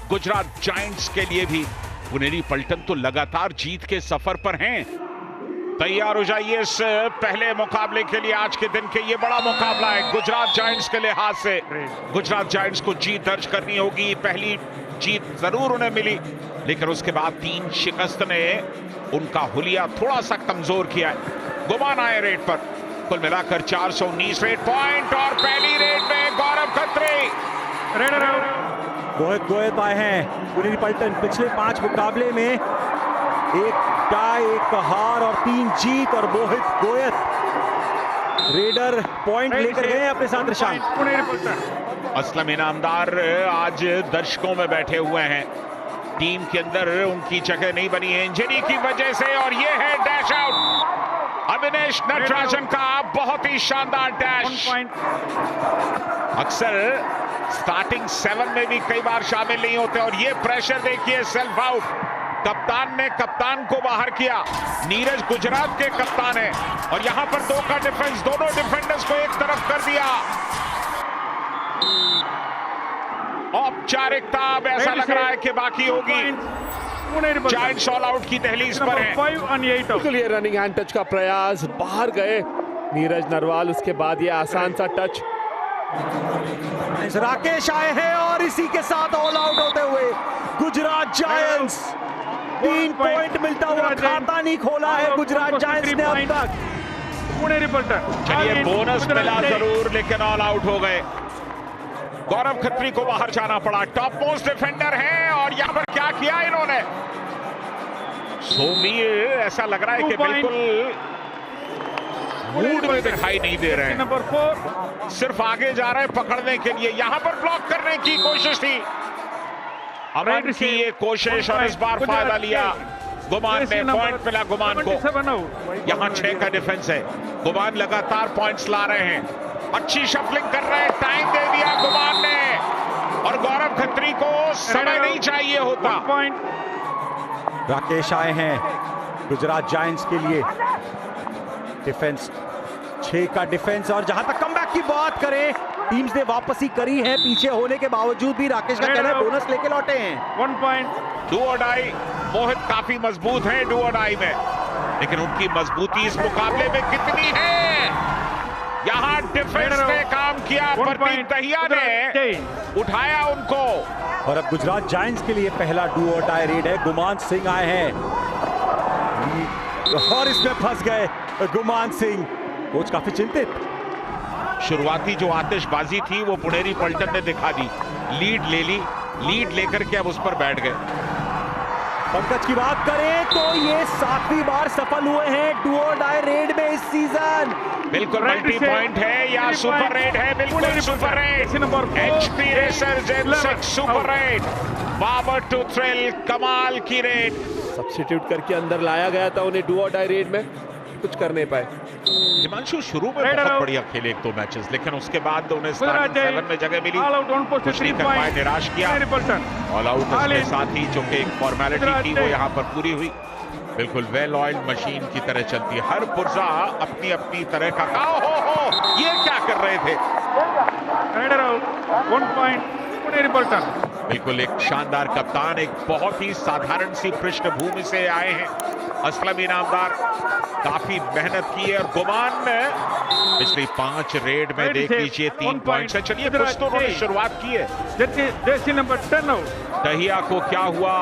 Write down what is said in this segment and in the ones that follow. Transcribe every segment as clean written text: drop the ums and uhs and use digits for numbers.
Gujarat giants के लिए भी। पुनेरी पलटन तो लगातार जीत के सफर पर हैं। तैयार हो जाइए इस पहले मुकाबले के लिए। आज के दिन के ये बड़ा मुकाबला है गुजरात जायंट्स के लिहाज से। गुजरात जायंट्स को जीत दर्ज करनी होगी। पहली जीत जरूर उन्हें मिली, लेकिन उसके बाद 3 शिकस्त ने उनका हुलिया थोड़ा सा कमजोर किया है। गुमान आए रेड पर। कुल मिलाकर 419 रेड पॉइंट और पहली रेड में गौरव खत्री। मोहित गोयत आए हैं पुनेरी पलटन। पिछले 5 मुकाबले में 1 टाई, 1 हार और 3 जीत, और मोहित गोयत रेडर पॉइंट लेकर गए अपने साथ। ऋषांक असलम इनामदार आज दर्शकों में बैठे हुए हैं। टीम के अंदर उनकी जगह नहीं बनी है इंजरी की वजह से, और ये है डैश आउट अविनेश नटराजन का। बहुत ही शानदार डैश। अक्सर स्टार्टिंग 7 में भी कई बार शामिल नहीं होते, और ये प्रेशर देखिए। Self out. कप्तान ने कप्तान को बाहर किया। नीरज गुजरात के कप्तान है, और यहां पर 2 का डिफेंस, दोनों डिफेंडर्स को एक तरफ कर दिया। औपचारिकता अब ऐसा लग रहा है कि बाकी होगी। जायंट्स ऑल आउट की दहलीज पर है। ये रनिंग हैंड टच का प्रयास, बाहर गए नीरज नरवाल। उसके बाद ये आसान सा टच। राकेश आए हैं और इसी के साथ ऑल आउट होते हुए गुजरात जायंट्स 3 पॉइंट मिलता हुआ खाता नहीं खोला है गुजरात जायंट्स ने अब तक। चलिए बोनस मिला जरूर, लेकिन ऑल आउट हो गए। गौरव खत्री को बाहर जाना पड़ा। टॉप मोस्ट डिफेंडर हैं, और यहां पर क्या किया इन्होंने। सोमीर ऐसा लग रहा है कि बिल्कुल मूड में दिखाई नहीं दे रहे हैं। नंबर 4 सिर्फ आगे जा रहे हैं पकड़ने के लिए। यहां पर ब्लॉक करने की कोशिश थी। अमन की ये कोशिश, और इस बार फायदा लिया गुमान ने। पॉइंट मिला गुमान को। यहां 6 का डिफेंस है। गुमान लगातार पॉइंट्स ला रहे हैं। अच्छी शफलिंग कर रहे हैं। टाइम दे दिया गुमान ने, और गौरव खत्री को समय नहीं चाहिए होता। राकेश आए हैं गुजरात जायंट्स के लिए। डिफेंस 6 का डिफेंस, और जहां तक कमबैक की बात करें, टीम्स ने वापसी करी है। पीछे होने के बावजूद भी राकेश का कहना है बोनस लेके लौटे हैं। 1 पॉइंट। डू और डाई। मोहित काफी मजबूत है डू और डाई में, लेकिन उनकी मजबूती इस मुकाबले में कितनी है। यहां डिफेंस ने काम किया। प्रतीक दहिया ने उठाया उनको। और अब गुजरात जायंट्स के लिए पहला डू और डाई रेड है। गुमान सिंह आए हैं, और इसमें फंस गए गुमान सिंह। कोच काफी चिंतित। शुरुआती जो आतिशबाजी थी वो पुनेरी पलटन ने दिखा दी। लीड ले ली, लीड लेकर के अब उस पर बैठ गए। पंकज की बात करें तो ये 7वीं बार सफल हुए हैं डू और डाई रेड में इस सीजन। बिल्कुल मल्टी पॉइंट है या सुपर रेड है। बिल्कुल super raid. HP racer gen 6 super raid. Babar to thrill, कमाल की रेड। सब्स्टिट्यूट करके अंदर लाया गया था उन्हें डू और डाई रेड में, कुछ कर नहीं पाए। हिमांशु शुरू में बहुत बढ़िया खेले 1-2 मैचेस, लेकिन उसके बाद उन्हें स्टार्टिंग 7 में जगह मिली, कुछ नहीं कर पाए, निराश किया। ऑल आउट के साथ ही जो कि एक फॉर्मेलिटी थी वो यहाँ पर पूरी हुई। बिल्कुल वेल ऑयल्ड मशीन की तरह चलती है। हर पुर्जा अपनी अपनी तरह का। हो ये क्या कर रहे थे। 1 पॉइंट पुनेरी पलटन। बिल्कुल एक शानदार कप्तान, एक बहुत ही साधारण सी पृष्ठभूमि से आए हैं असलम इनामदार। काफी मेहनत की है, और गुमान ने पिछली 5 रेड में देख लीजिए 3 पॉइंट से। चलिए कुछ तो उन्होंने शुरुआत की है। Jersey number 10 out. दहिया को क्या हुआ,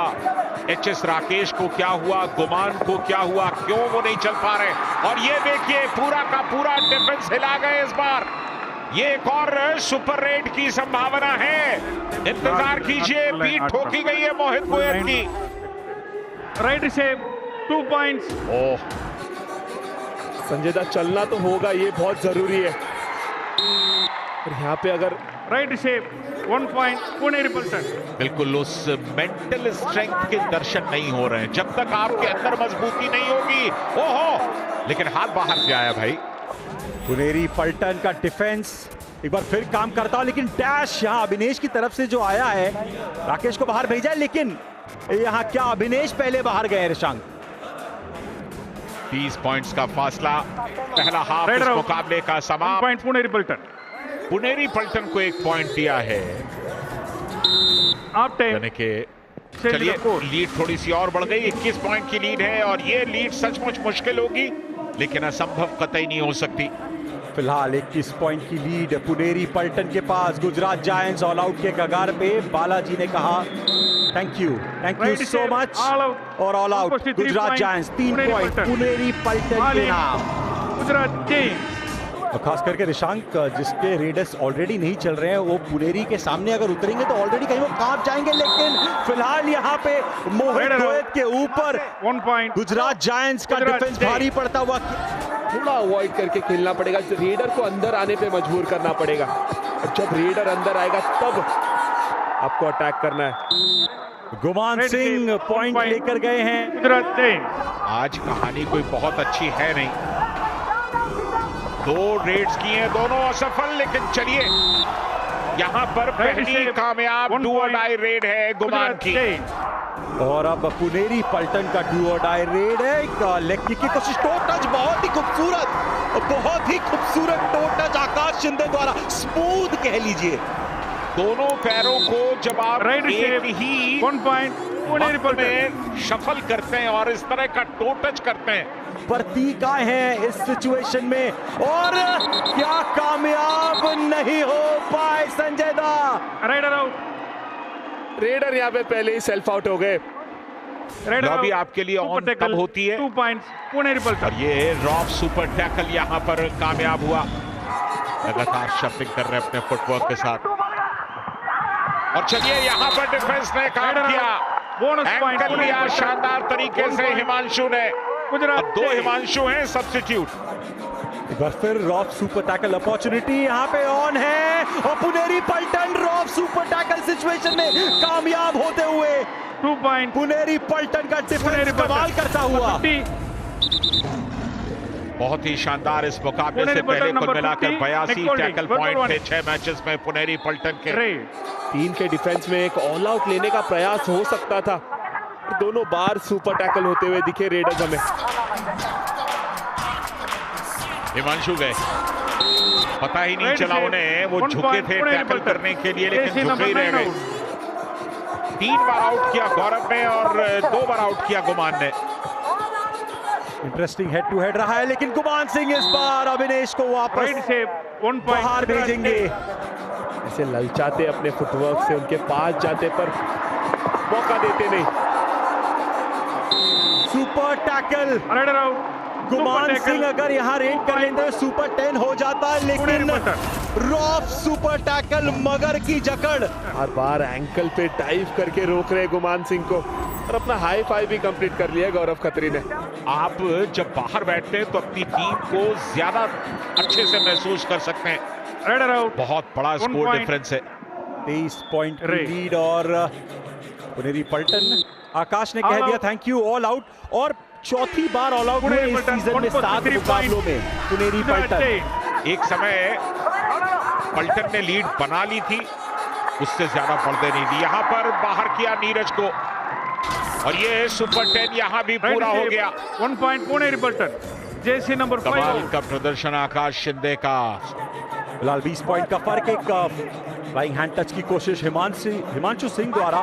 एचएस राकेश को क्या हुआ, गुमान को क्या हुआ, क्यों वो नहीं चल पा रहे। और ये देखिए पूरा का पूरा डिफेंस हिला गए इस बार। ये एक और सुपर रेड की संभावना है। इंतजार कीजिए। बीट ठोकी गई है मोहित गोयत की। राइट से 2 पॉइंट्स। ओह संजय दा, चलना तो होगा, ये बहुत जरूरी है। और यहाँ पे अगर राइट से 1 पॉइंट पुनेरी पलटन। बिल्कुल उस मेंटल स्ट्रेंथ के दर्शन नहीं हो रहे हैं जब तक आपके अंदर मजबूती नहीं होगी। ओहो, लेकिन हाथ बाहर से आया भाई। पुनेरी पलटन का डिफेंस एक बार फिर काम करता, लेकिन डैश यहाँ अभिनेश की तरफ से जो आया है, राकेश को बाहर भेजा है, लेकिन यहाँ क्या अभिनेश पहले बाहर गए। ऋषांक 30 पॉइंट्स का फासला। पहला हाफ इस मुकाबले का समाप्त। पॉइंट पुनेरी पलटन। पुनेरी पलटन को 1 पॉइंट दिया है। Half time. यानी कि Change चलिए the score. लीड थोड़ी सी और बढ़ गई, 21 पॉइंट की लीड है और ये लीड सचमुच मुश्किल होगी लेकिन असंभव कतई नहीं हो सकती। फिलहाल 21 पॉइंट की लीड पुनेरी पलटन के पास। गुजरात जायंट्स ऑल आउट के कगार पे। बालाजी ने कहा thank you Right so save, much. all out. और all out 163 Gujarat points, giants 3 Puneri point पलटन। पुनेरी पलटन All के in. नाम। Gujarat Jains. और खास करके रिशांक, जिसके रेडर्स ऑलरेडी नहीं चल रहे हैं, वो पुनेरी के सामने अगर उतरेंगे तो ऑलरेडी कहीं वो कांप जाएंगे। लेकिन फिलहाल यहाँ पे मोहित गोयत के ऊपर 1 point. गुजरात जायंट्स का गुजरात डिफेंस जायंट्स। भारी पड़ता हुआ। थोड़ा अवॉइड करके खेलना पड़ेगा, रेडर को अंदर आने पे मजबूर करना पड़ेगा। और जब रेडर अंदर आएगा तब आपको अटैक करना है। गुमान Red Singh save, point point. लेकर गए हैं। Gujarat Jains. आज कहानी कोई बहुत अच्छी है नहीं, 2 रेड्स किए हैं, दोनों असफल। लेकिन चलिए यहां पर पहली save, कामयाब 1 डू और point. डाई रेड है गुमान Gujarat की। Jains. और अब पुनेरी पलटन का डू और डाई रेड है। एक लेग किक की कोशिश, टो टच बहुत ही खूबसूरत टो टच आकाश शिंदे द्वारा, स्मूथ कह लीजिए। दोनों पैरों को जब आप Right एक save, ही 1 point. Puneरी वक्त पलटन. में शफल करते हैं और इस तरह का टो टच करते हैं, प्रतीक आए हैं इस सिचुएशन में और क्या कामयाब नहीं हो पाए संजय दा। Rider out. रेडर यहाँ पे पहले ही सेल्फ आउट हो गए। Rider lobby out. आपके लिए Super ऑन tackle, तब होती है 2 points. Puneरी और पलटन. ये रॉफ सुपर टैकल यहां पर कामयाब हुआ। लगातार शफलिंग कर रहे हैं अपने फुटवर्क के साथ। और चलिए यहां पर डिफेंस ने काम Rider किया, out. Bonus point. एंकल लिया पुनेरी शानदार तरीके 1 से point. हिमांशु ने। गुजरात अब 2 जायंट्स. हिमांशु हैं सब्स्टिट्यूट। एक बार फिर रॉफ सुपर टैकल अपॉर्चुनिटी यहाँ पे ऑन है और पुनेरी पलटन रॉफ सुपर टैकल सिचुएशन में कामयाब होते हुए 2 point. पुनेरी पलटन का डिफेंस पुनेरी पलटन. कमाल करता हुआ। 50. बहुत ही शानदार इस मुकाबले से पुनेरी पहले पलटन कुल नंबर मिलाकर 50, 82 Nick Golding, tackle Verbal point थे warning. 6 मैचेस में पुनेरी पलटन के। Red. टीम के डिफेंस में एक ऑल आउट लेने का प्रयास हो सकता था, दोनों बार सुपर टैकल होते हुए दिखे रेडर्स हमें। हिमांशु गए, पता ही नहीं Right चला save, उन्हें, वो 1 झुके point, थे पुनेरी टैकल पलटन. करने के लिए लेकिन JC झुके ही number रह 9 गए। out. 3 बार आउट किया गौरव ने और 2 बार आउट किया गुमान ने। इंटरेस्टिंग हेड टू हेड रहा है लेकिन गुमान सिंह इस बार अविनेश को वापस Right save, 1 point. बाहर Gujarat भेजेंगे। Jains. ऐसे ललचाते अपने फुटवर्क से, उनके पास जाते पर मौका देते नहीं। Super tackle Rider out. गुमान Super tackle. सिंह अगर यहाँ रेड कर लेते तो सुपर 10 हो जाता, लेकिन पुनेरी पलटन. रॉफ सुपर टैकल मगर की जकड़। हर बार एंकल पे डाइव करके रोक रहे गुमान सिंह को और अपना हाई फाइव भी कंप्लीट कर लिया गौरव खत्री ने। आप जब बाहर बैठते हैं तो अपनी टीम को ज्यादा अच्छे से महसूस कर सकते हैं। Rider out. बहुत बड़ा 1 स्कोर point. डिफरेंस है। 23 पॉइंट की Red. लीड और पुनेरी पलटन। आकाश ने कह All दिया out. Thank you all out और चौथी बार ऑल आउट हुए पुनेरी इस पलटन, सीजन में 7 143 मुकाबलों में पुनेरी Gujarat पलटन। Jains. एक समय पलटन ने लीड बना ली थी, उससे ज्यादा बढ़ते नहीं दी। यहां पर बाहर किया नीरज को और ये सुपर 10 यहां भी Right पूरा हो save, गया। 1 point. Puneरी पलटन. JC number 5 कमाल out. का प्रदर्शन आकाश शिंदे का। फिलहाल 20 पॉइंट का फर्क। एक फ्लाइंग हैंड टच की कोशिश हिमांशु सिंह द्वारा।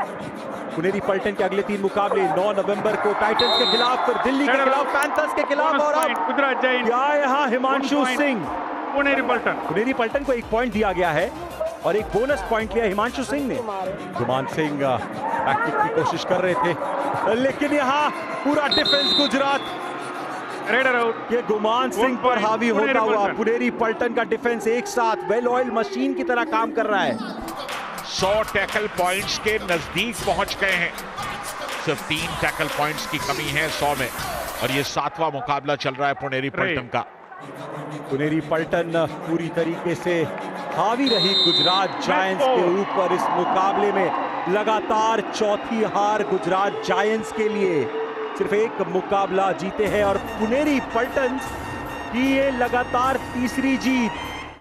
पुनेरी पलटन के अगले 3 मुकाबले 9 नवंबर को टाइटंस के खिलाफ, फिर दिल्ली के खिलाफ, पैंथर्स के खिलाफ Bonus और point. अब गुजरात जायंट्स. क्या यहाँ हिमांशु 1 point. सिंह। पुनेरी पलटन. पुनेरी पलटन को 1 पॉइंट दिया गया है और एक बोनस पॉइंट लिया हिमांशु सिंह ने। गुमान सिंह बैककिक की कोशिश कर रहे थे लेकिन यहाँ पूरा डिफेंस गुजरात Rider out. के गुमान सिंह पर point, हावी पुनेरी होता हुआ। पलटन. पुनेरी पलटन का डिफेंस एक साथ वेल ऑयल मशीन की तरह काम कर रहा है। 100 टैकल पॉइंट्स के नजदीक पहुंच गए हैं। सिर्फ 3 टैकल पॉइंट्स की कमी है 100 में और ये 7वां मुकाबला चल रहा है पुनेरी पलटन का। पुनेरी पलटन पूरी तरीके से हावी रही गुजरात जायंट्स के ऊपर इस मुकाबले में। लगातार चौथी हार गुजरात जायंट्स के लिए। सिर्फ 1 मुकाबला जीते हैं और पुनेरी पलटन की ये लगातार तीसरी जीत।